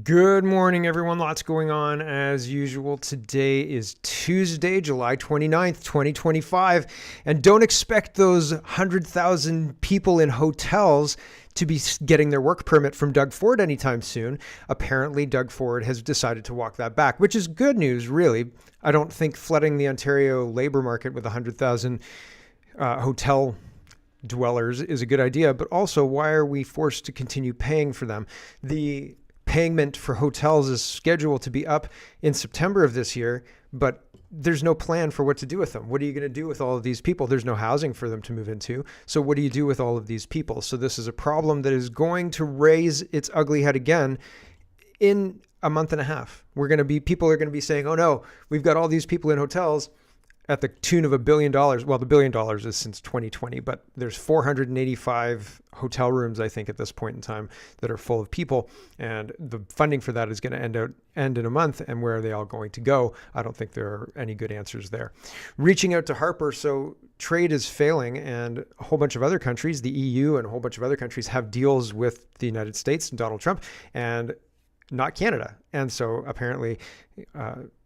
Good morning, everyone. Lots going on as usual. Today is Tuesday, July 29th, 2025. And don't expect those 100,000 people in hotels to be getting their work permit from Doug Ford anytime soon. Apparently, Doug Ford has decided to walk that back, which is good news, really. I don't think flooding the Ontario labor market with 100,000 hotel dwellers is a good idea. But also, why are we forced to continue paying for them? The payment for hotels is scheduled to be up in September of this year, but there's no plan for what to do with them. What are you going to do with all of these people? There's no housing for them to move into. So what do you do with all of these people? So this is a problem that is going to raise its ugly head again in a month and a half. People are going to be saying, oh no, we've got all these people in hotels at the tune of $1 billion. Well, the $1 billion is since 2020, but there's 485 hotel rooms, I think, at this point in time that are full of people. And the funding for that is going to end in a month. And where are they all going to go? I don't think there are any good answers there. Reaching out to Harper. So trade is failing, and a whole bunch of other countries, the EU and a whole bunch of other countries, have deals with the United States and Donald Trump, and not Canada. And so apparently,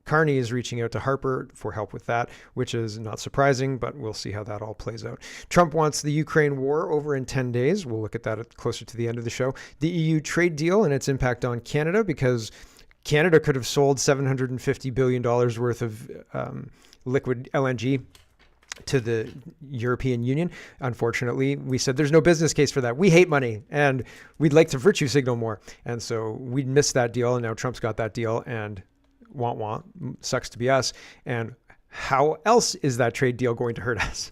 Carney is reaching out to Harper for help with that, which is not surprising, but we'll see how that all plays out. Trump wants the Ukraine war over in 10 days. We'll look at that closer to the end of the show. The EU trade deal and its impact on Canada, because Canada could have sold $750 billion worth of liquid LNG to the European Union. Unfortunately, we said there's no business case for that. We hate money and we'd like to virtue signal more. And so we missed that deal, and now Trump's got that deal, and want, sucks to be us. And how else is that trade deal going to hurt us?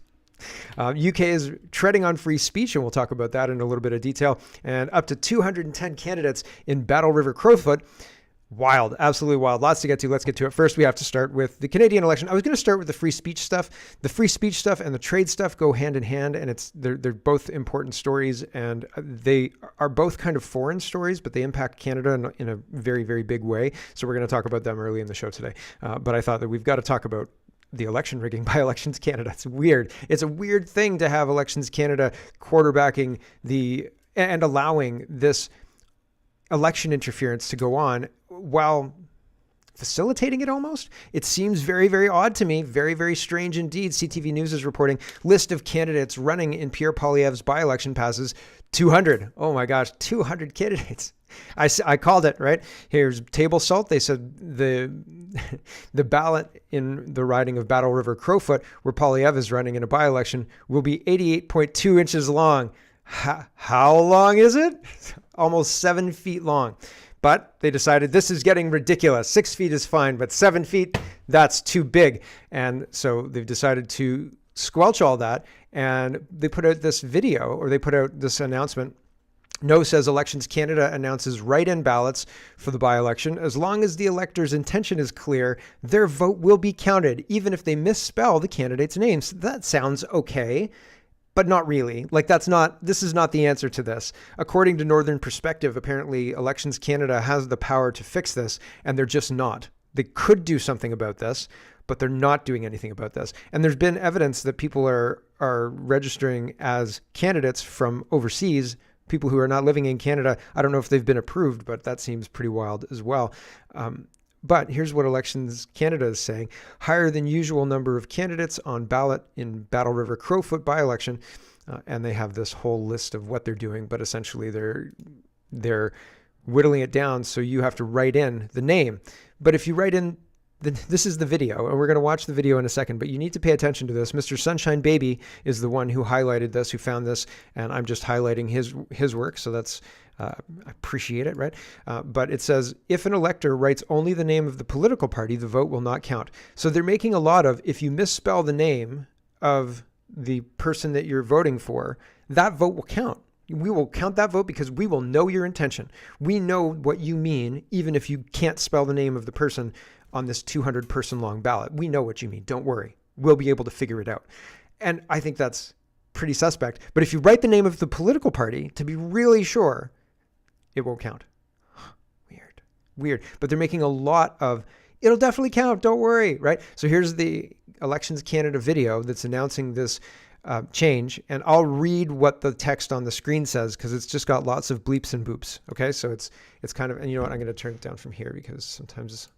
UK is treading on free speech, and we'll talk about that in a little bit of detail. And up to 210 candidates in Battle River Crowfoot. Wild, absolutely wild. Lots to get to. Let's get to it. First, we have to start with the Canadian election. I was going to start with the free speech stuff. The free speech stuff and the trade stuff go hand in hand, and they're both important stories, and they are both kind of foreign stories, but they impact Canada in a very, very big way. So we're going to talk about them early in the show today. But I thought that we've got to talk about the election rigging by Elections Canada. It's weird. It's a weird thing to have Elections Canada quarterbacking and allowing this election interference to go on while facilitating it almost. It seems very, very odd to me. Very, very strange indeed. CTV News is reporting list of candidates running in Pierre Poilievre's by-election passes 200. Oh my gosh, 200 candidates. I called it, right? Here's table salt. They said the ballot in the riding of Battle River Crowfoot, where Poilievre is running in a by-election, will be 88.2 inches long. How long is it? Almost 7 feet long. But they decided this is getting ridiculous. 6 feet is fine, but 7 feet, that's too big. And so they've decided to squelch all that. And they put out this video, or they put out this announcement. No says Elections Canada announces write-in ballots for the by-election. As long as the elector's intention is clear, their vote will be counted, even if they misspell the candidate's names. That sounds okay, but not really. This is not the answer to this. According to Northern Perspective, apparently Elections Canada has the power to fix this, and they're just not. They could do something about this, but they're not doing anything about this. And there's been evidence that people are registering as candidates from overseas, people who are not living in Canada. I don't know if they've been approved, but that seems pretty wild as well. But here's what Elections Canada is saying. Higher than usual number of candidates on ballot in Battle River Crowfoot by-election. And they have this whole list of what they're doing, but essentially they're whittling it down so you have to write in the name. But if you write in, this is the video, and we're going to watch the video in a second, but you need to pay attention to this. Mr. Sunshine Baby is the one who highlighted this, who found this, and I'm just highlighting his work, so that's I appreciate it, right? But it says, if an elector writes only the name of the political party, the vote will not count. So they're making a lot of, if you misspell the name of the person that you're voting for, that vote will count. We will count that vote because we will know your intention. We know what you mean, even if you can't spell the name of the person on this 200 person long ballot. We know what you mean. Don't worry. We'll be able to figure it out. And I think that's pretty suspect. But if you write the name of the political party to be really sure, it won't count. Weird. But they're making a lot of, it'll definitely count. Don't worry. Right. So here's the Elections Canada video that's announcing this change, and I'll read what the text on the screen says because it's just got lots of bleeps and boops. Okay, so it's kind of, and you know what, I'm going to turn it down from here because sometimes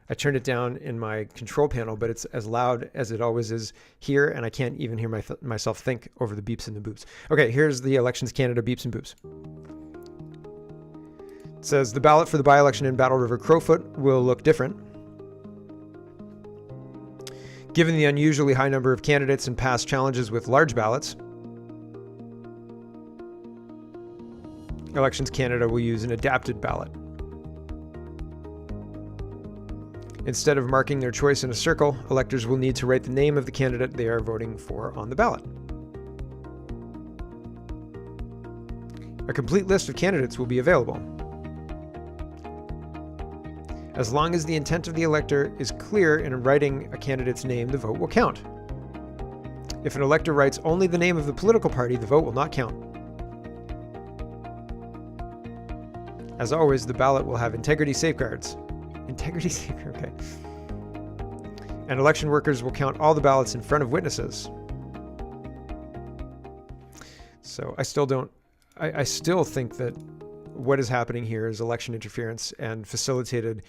I turn it down in my control panel, but it's as loud as it always is here, and I can't even hear myself think over the beeps and the boops. Okay, here's the Elections Canada beeps and boops. It says the ballot for the by-election in Battle River Crowfoot will look different. Given the unusually high number of candidates and past challenges with large ballots, Elections Canada will use an adapted ballot. Instead of marking their choice in a circle, electors will need to write the name of the candidate they are voting for on the ballot. A complete list of candidates will be available. As long as the intent of the elector is clear in writing a candidate's name, the vote will count. If an elector writes only the name of the political party, the vote will not count. As always, the ballot will have integrity safeguards. Okay. And election workers will count all the ballots in front of witnesses. So I still think that what is happening here is election interference and facilitated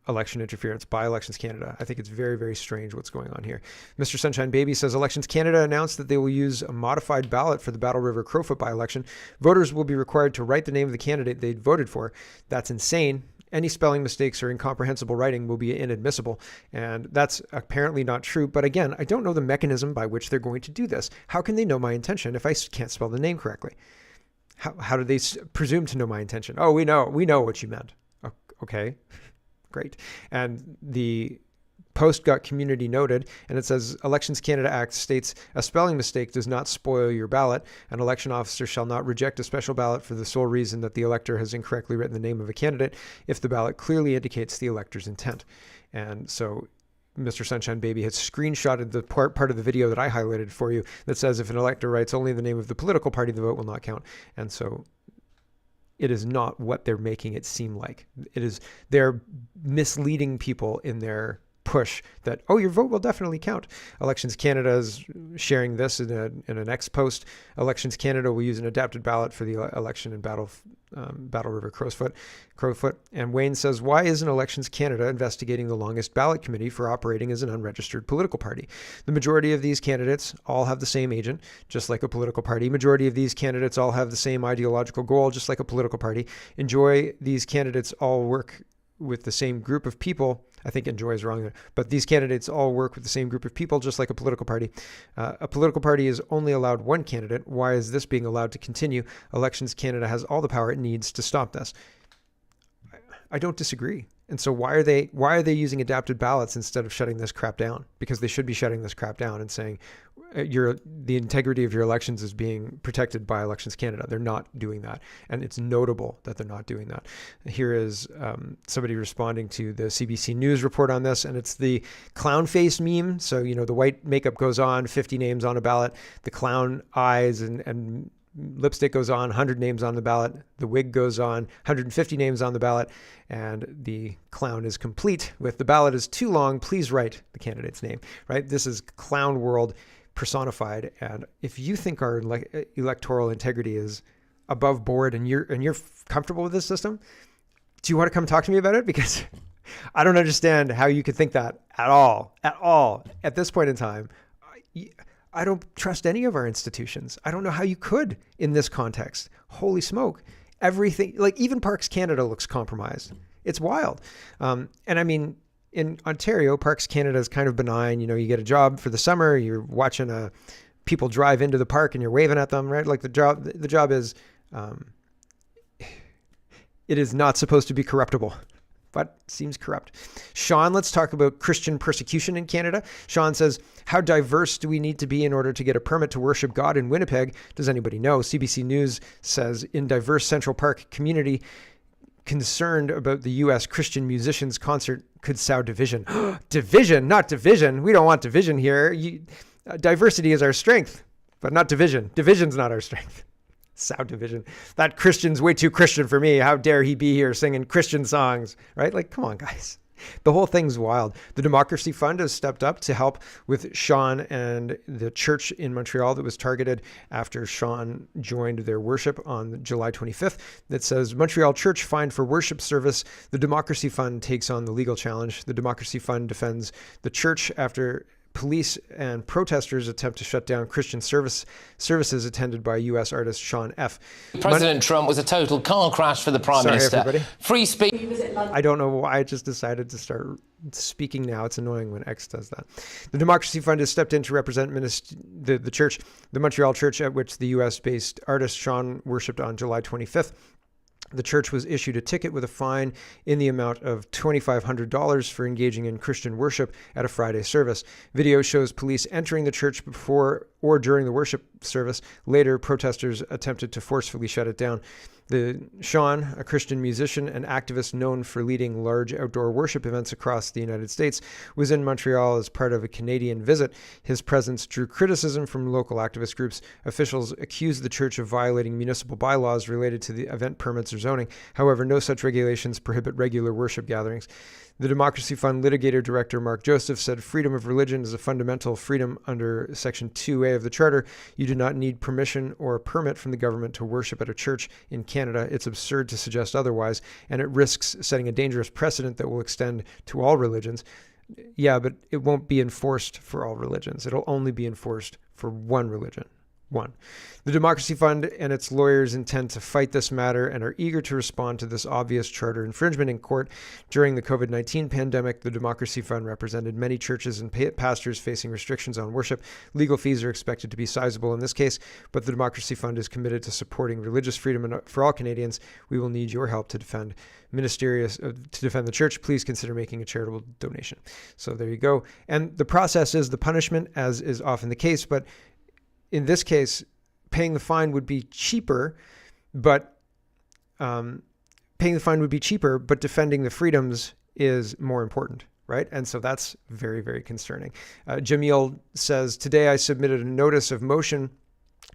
election interference by Elections Canada. I think it's very, very strange what's going on here. Mr. Sunshine Baby says Elections Canada announced that they will use a modified ballot for the Battle River Crowfoot by-election. Voters will be required to write the name of the candidate they voted for. That's insane. Any spelling mistakes or incomprehensible writing will be inadmissible. And that's apparently not true. But again, I don't know the mechanism by which they're going to do this. How can they know my intention if I can't spell the name correctly? How do they presume to know my intention? Oh, we know what you meant. Okay, great. And the post got community noted, and it says Elections Canada Act states a spelling mistake does not spoil your ballot. An election officer shall not reject a special ballot for the sole reason that the elector has incorrectly written the name of a candidate if the ballot clearly indicates the elector's intent. And so Mr. Sunshine Baby has screenshotted the part of the video that I highlighted for you that says if an elector writes only the name of the political party, the vote will not count. And so it is not what they're making it seem like. They're misleading people in their push that, oh, your vote will definitely count. Elections Canada is sharing this in an X post. Elections Canada will use an adapted ballot for the election in Battle River Crowfoot. And Wayne says, why isn't Elections Canada investigating the longest ballot committee for operating as an unregistered political party? The majority of these candidates all have the same agent, just like a political party. Majority of these candidates all have the same ideological goal, just like a political party. These candidates all work with the same group of people. I think enjoy is wrong there, but these candidates all work with the same group of people, just like a political party. A political party is only allowed one candidate. Why is this being allowed to continue? Elections Canada has all the power it needs to stop this. I don't disagree. And so why are they using adapted ballots instead of shutting this crap down? Because they should be shutting this crap down and saying the integrity of your elections is being protected by Elections Canada. They're not doing that. And it's notable that they're not doing that. Here is somebody responding to the CBC News report on this, and it's the clown face meme. So, the white makeup goes on, 50 names on a ballot, the clown eyes and lipstick goes on, 100 names on the ballot, the wig goes on, 150 names on the ballot, and the clown is complete with the ballot is too long, please write the candidate's name, right? This is clown world personified. And if you think our electoral integrity is above board and you're comfortable with this system, do you want to come talk to me about it? Because I don't understand how you could think that at all at this point in time. I don't trust any of our institutions. I don't know how you could in this context. Holy smoke. Everything, like even Parks Canada looks compromised. It's wild. And I mean, in Ontario, Parks Canada is kind of benign. You get a job for the summer, you're watching people drive into the park and you're waving at them, right? Like the job is, it is not supposed to be corruptible, but seems corrupt. Sean, let's talk about Christian persecution in Canada. Sean says, how diverse do we need to be in order to get a permit to worship God in Winnipeg? Does anybody know? CBC News says, in diverse Central Park community, concerned about the U.S. Christian musicians concert could sow division. Division, not division. We don't want division here. Diversity is our strength, but not division. Division's not our strength. Sound division. That Christian's way too Christian for me. How dare he be here singing Christian songs, right? Like, come on, guys. The whole thing's wild. The Democracy Fund has stepped up to help with Sean and the church in Montreal that was targeted after Sean joined their worship on July 25th. That says, Montreal church fined for worship service. The Democracy Fund takes on the legal challenge. The Democracy Fund defends the church after police and protesters attempt to shut down Christian services attended by U.S. artist Sean F. President Trump was a total car crash for the Prime Minister. Everybody. Free speech. I don't know why I just decided to start speaking now. It's annoying when X does that. The Democracy Fund has stepped in to represent the church, the Montreal church at which the U.S.-based artist Sean worshipped on July 25th. The church was issued a ticket with a fine in the amount of $2,500 for engaging in Christian worship at a Friday service. Video shows police entering the church before or during the worship service. Later, protesters attempted to forcefully shut it down. Sean, a Christian musician and activist known for leading large outdoor worship events across the United States, was in Montreal as part of a Canadian visit. His presence drew criticism from local activist groups. Officials accused the church of violating municipal bylaws related to the event permits or zoning. However, no such regulations prohibit regular worship gatherings. The Democracy Fund litigator director Mark Joseph said freedom of religion is a fundamental freedom under Section 2A of the Charter. You do not need permission or a permit from the government to worship at a church in Canada. It's absurd to suggest otherwise, and it risks setting a dangerous precedent that will extend to all religions. Yeah, but it won't be enforced for all religions. It'll only be enforced for one religion. The Democracy Fund and its lawyers intend to fight this matter and are eager to respond to this obvious charter infringement in court. During the COVID-19 pandemic, the Democracy Fund represented many churches and pastors facing restrictions on worship. Legal fees are expected to be sizable in this case, but the Democracy Fund is committed to supporting religious freedom for all Canadians. We will need your help to defend the church. Please consider making a charitable donation. So there you go. And the process is the punishment, as is often the case, but in this case, paying the fine would be cheaper, but defending the freedoms is more important, right? And so that's very, very concerning. Jamil says, today I submitted a notice of motion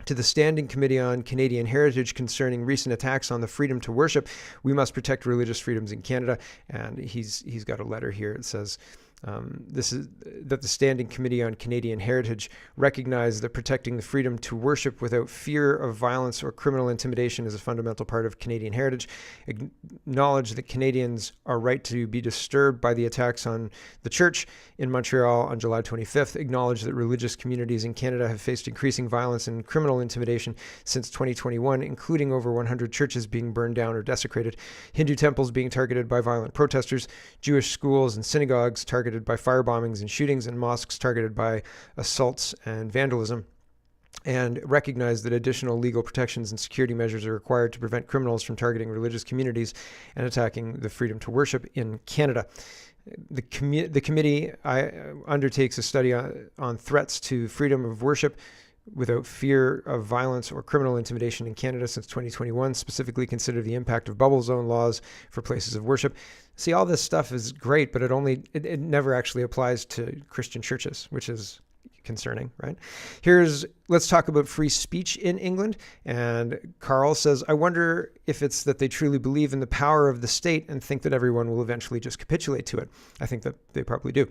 to the Standing Committee on Canadian Heritage concerning recent attacks on the freedom to worship. We must protect religious freedoms in Canada. And he's got a letter here. It says, this is that the Standing Committee on Canadian Heritage recognized that protecting the freedom to worship without fear of violence or criminal intimidation is a fundamental part of Canadian heritage. Acknowledge that Canadians are right to be disturbed by the attacks on the church in Montreal on July 25th. Acknowledge that religious communities in Canada have faced increasing violence and criminal intimidation since 2021, including over 100 churches being burned down or desecrated, Hindu temples being targeted by violent protesters, Jewish schools and synagogues targeted by firebombings and shootings, and mosques targeted by assaults and vandalism, and recognize that additional legal protections and security measures are required to prevent criminals from targeting religious communities and attacking the freedom to worship in Canada. The committee undertakes a study on threats to freedom of worship without fear of violence or criminal intimidation in Canada since 2021, specifically consider the impact of bubble zone laws for places of worship. See, all this stuff is great, but it never actually applies to Christian churches, which is concerning, right? Let's talk about free speech in England. And Carl says, I wonder if it's that they truly believe in the power of the state and think that everyone will eventually just capitulate to it. I think that they probably do.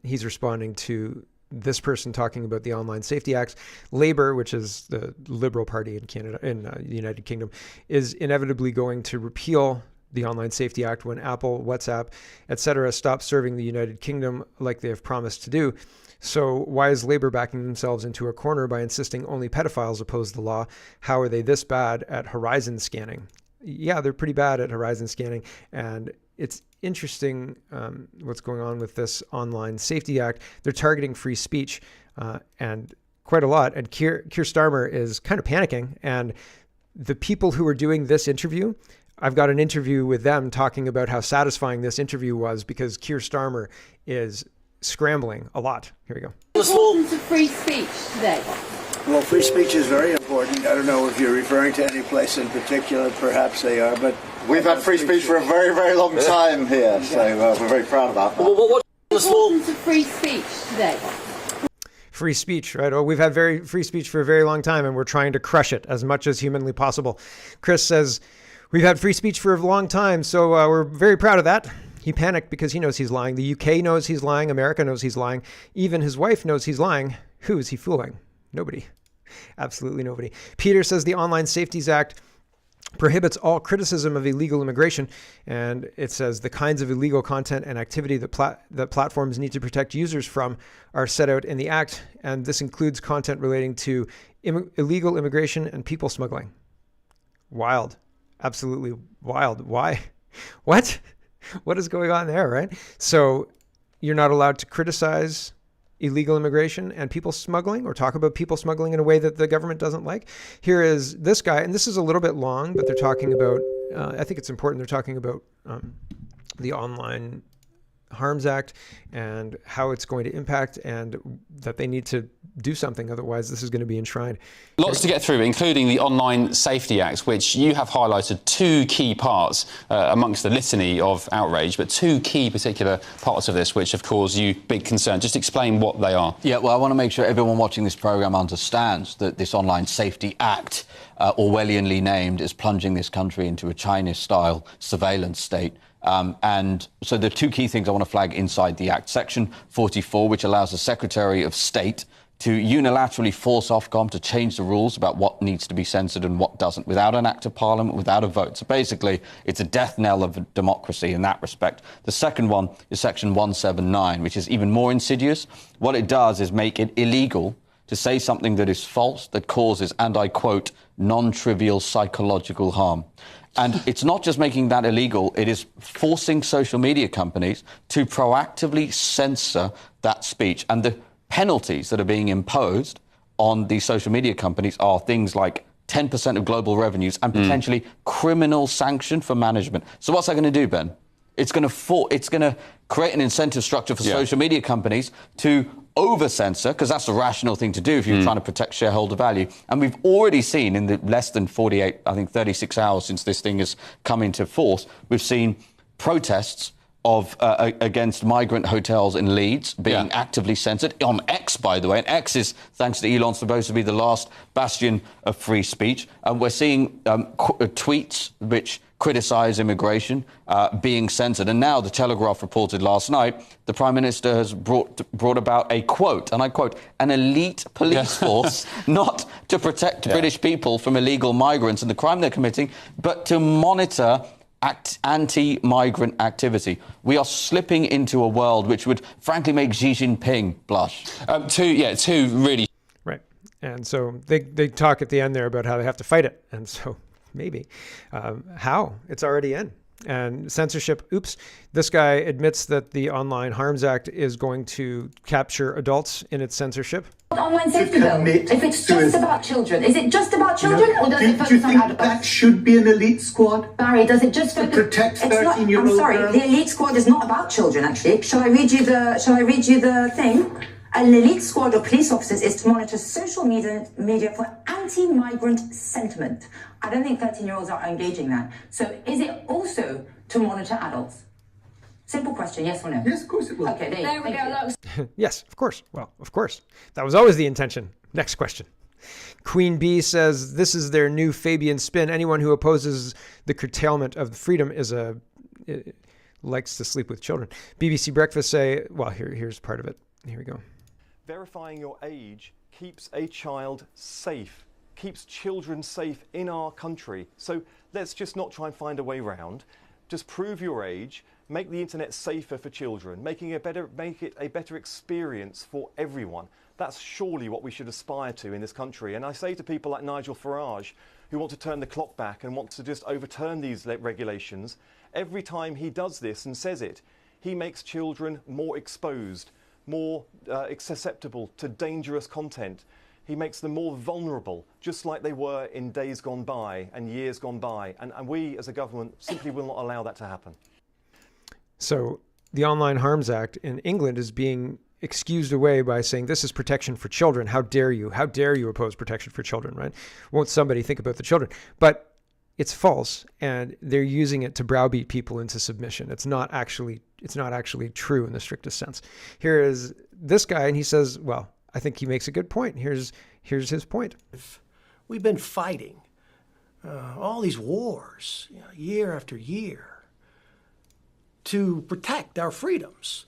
He's responding to this person talking about the Online Safety Act. Labour, which is the Liberal Party in Canada, in the United Kingdom, is inevitably going to repeal the Online Safety Act when Apple, WhatsApp, etc. stop serving the United Kingdom like they have promised to do. So why is Labour backing themselves into a corner by insisting only pedophiles oppose the law? How are they this bad at horizon scanning? Yeah, they're pretty bad at horizon scanning, and it's interesting what's going on with this Online Safety Act. They're targeting free speech and quite a lot. And Keir Starmer is kind of panicking. And the people who are doing this interview, I've got an interview with them talking about how satisfying this interview was because Keir Starmer is scrambling a lot. Here we go. What's important to free speech today? Well, free speech is very important. I don't know if you're referring to any place in particular. Perhaps they are, but we've had free speech for a very, very long time here, so we're very proud about that. What's important to free speech today? Free speech, right? Oh, we've had free speech for a very long time, and we're trying to crush it as much as humanly possible. Chris says, we've had free speech for a long time, so we're very proud of that. He panicked because he knows he's lying. The UK knows he's lying. America knows he's lying. Even his wife knows he's lying. Who is he fooling? Nobody. Absolutely nobody. Peter says the Online Safeties Act prohibits all criticism of illegal immigration, and it says the kinds of illegal content and activity that platforms need to protect users from are set out in the act, and this includes content relating to illegal immigration and people smuggling. Wild. Absolutely wild. Why? What? What is going on there, right? So you're not allowed to criticize illegal immigration and people smuggling, or talk about people smuggling in a way that the government doesn't like. Here is this guy, and this is a little bit long, but they're talking about, I think it's important, they're talking about the Online Harms Act and how it's going to impact, and that they need to do something, otherwise this is going to be enshrined. Lots to get through, including the Online Safety Act, which you have highlighted two key parts amongst the litany of outrage, but two key particular parts of this which have caused you big concern. Just explain what they are. Yeah, well, I want to make sure everyone watching this programme understands that this Online Safety Act, Orwellianly named, is plunging this country into a China-style surveillance state. And so there are two key things I want to flag inside the Act. Section 44, which allows the Secretary of State to unilaterally force Ofcom to change the rules about what needs to be censored and what doesn't, without an act of parliament, without a vote. So basically, it's a death knell of democracy in that respect. The second one is Section 179, which is even more insidious. What it does is make it illegal to say something that is false, that causes, and I quote, non-trivial psychological harm. And it's not just making that illegal, it is forcing social media companies to proactively censor that speech. And the penalties that are being imposed on these social media companies are things like 10% of global revenues and potentially criminal sanction for management. So what's that going to do, Ben? It's going to create an incentive structure for social media companies to over-censor, because that's the rational thing to do if you're trying to protect shareholder value. And we've already seen in the less than 48, I think 36 hours since this thing has come into force, we've seen protests against migrant hotels in Leeds being actively censored on X, by the way. And X is, thanks to Elon, supposed to be the last bastion of free speech. And we're seeing tweets which criticise immigration being censored. And now the Telegraph reported last night the Prime Minister has brought about a quote, and I quote, an elite police force not to protect British people from illegal migrants and the crime they're committing, but to monitor anti-migrant activity. We are slipping into a world which would frankly make Xi Jinping blush. Two really... Right. And so they talk at the end there about how they have to fight it. And so maybe. How? It's already in. And censorship, oops, this guy admits that the Online Harms Act is going to capture adults in its censorship. Online safety bill, if it's just about children, is it just about children, or does it focus on adults? That should be an elite squad? Barry, does it just focus... To protect 13-year-old I'm sorry, girls? the elite squad is not about children, actually. Shall I read you the thing? An elite squad of police officers is to monitor social media for anti-migrant sentiment. I don't think 13-year-olds are engaging that. So is it also to monitor adults? Simple question, yes or no? Yes, of course it will. Okay, there we go. Yes, of course. Well, of course. That was always the intention. Next question. Queen Bee says this is their new Fabian spin. Anyone who opposes the curtailment of freedom likes to sleep with children. BBC Breakfast say, well, here's part of it. Here we go. Verifying your age keeps a child safe, keeps children safe in our country. So let's just not try and find a way round. Just prove your age, make the internet safer for children, make it a better experience for everyone. That's surely what we should aspire to in this country. And I say to people like Nigel Farage, who want to turn the clock back and want to just overturn these regulations, every time he does this and says it, he makes children more exposed, more susceptible to dangerous content. He makes them more vulnerable, just like they were in days gone by and years gone by. And we, as a government, simply will not allow that to happen. So the Online Harms Act in England is being excused away by saying this is protection for children. How dare you? How dare you oppose protection for children, right? Won't somebody think about the children? But it's false, and they're using it to browbeat people into submission. It's not actually true in the strictest sense. Here is this guy, and he says, well, I think he makes a good point. Here's his point. We've been fighting all these wars, year after year, to protect our freedoms.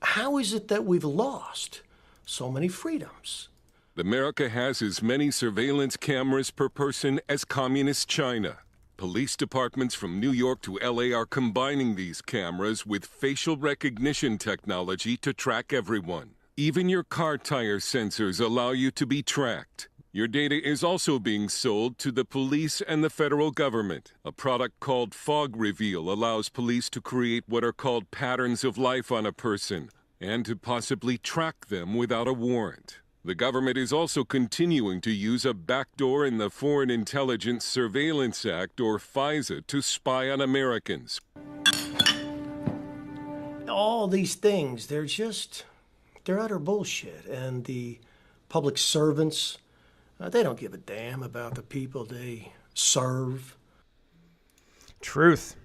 How is it that we've lost so many freedoms? America has as many surveillance cameras per person as communist China. Police departments from New York to LA are combining these cameras with facial recognition technology to track everyone. Even your car tire sensors allow you to be tracked. Your data is also being sold to the police and the federal government. A product called Fog Reveal allows police to create what are called patterns of life on a person and to possibly track them without a warrant. The government is also continuing to use a backdoor in the Foreign Intelligence Surveillance Act, or FISA, to spy on Americans. All these things, they're utter bullshit. And the public servants, they don't give a damn about the people they serve. Truth.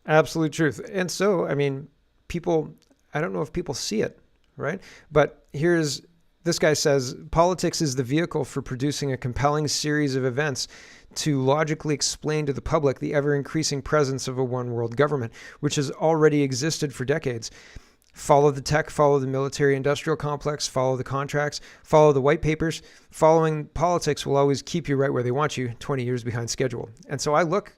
Absolute truth. And so, I mean, people, I don't know if people see it, right? But this guy says, politics is the vehicle for producing a compelling series of events to logically explain to the public the ever-increasing presence of a one-world government, which has already existed for decades. Follow the tech, follow the military-industrial complex, follow the contracts, follow the white papers. Following politics will always keep you right where they want you, 20 years behind schedule. And so I look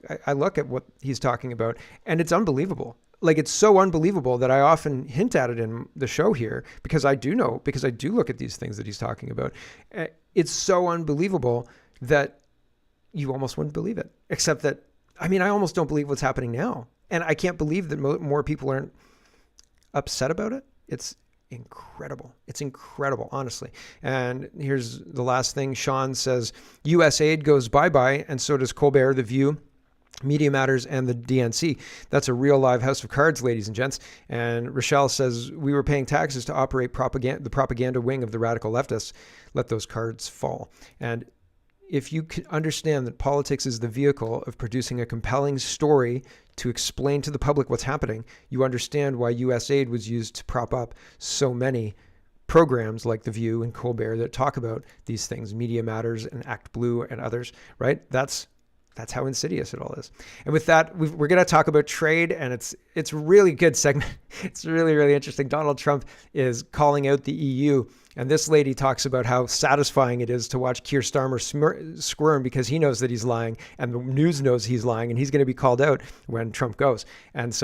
at what he's talking about, and it's unbelievable. Like, it's so unbelievable that I often hint at it in the show here because I do look at these things that he's talking about. It's so unbelievable that you almost wouldn't believe it, except that, I mean, I almost don't believe what's happening now. And I can't believe that more people aren't upset about it. It's incredible. It's incredible, honestly. And here's the last thing. Sean says, U.S. aid goes bye-bye, and so does Colbert, The View, Media Matters, and the DNC. That's a real live house of cards, ladies and gents. And Rochelle says, we were paying taxes to operate the propaganda wing of the radical leftists. Let those cards fall. And if you can understand that politics is the vehicle of producing a compelling story to explain to the public what's happening, you understand why U.S. aid was used to prop up so many programs like The View and Colbert that talk about these things, Media Matters and Act Blue and others, right? That's how insidious it all is. And with that, we're going to talk about trade, and it's a really good segment. It's really, really interesting. Donald Trump is calling out the EU, and this lady talks about how satisfying it is to watch Keir Starmer squirm because he knows that he's lying, and the news knows he's lying, and he's going to be called out when Trump goes. And so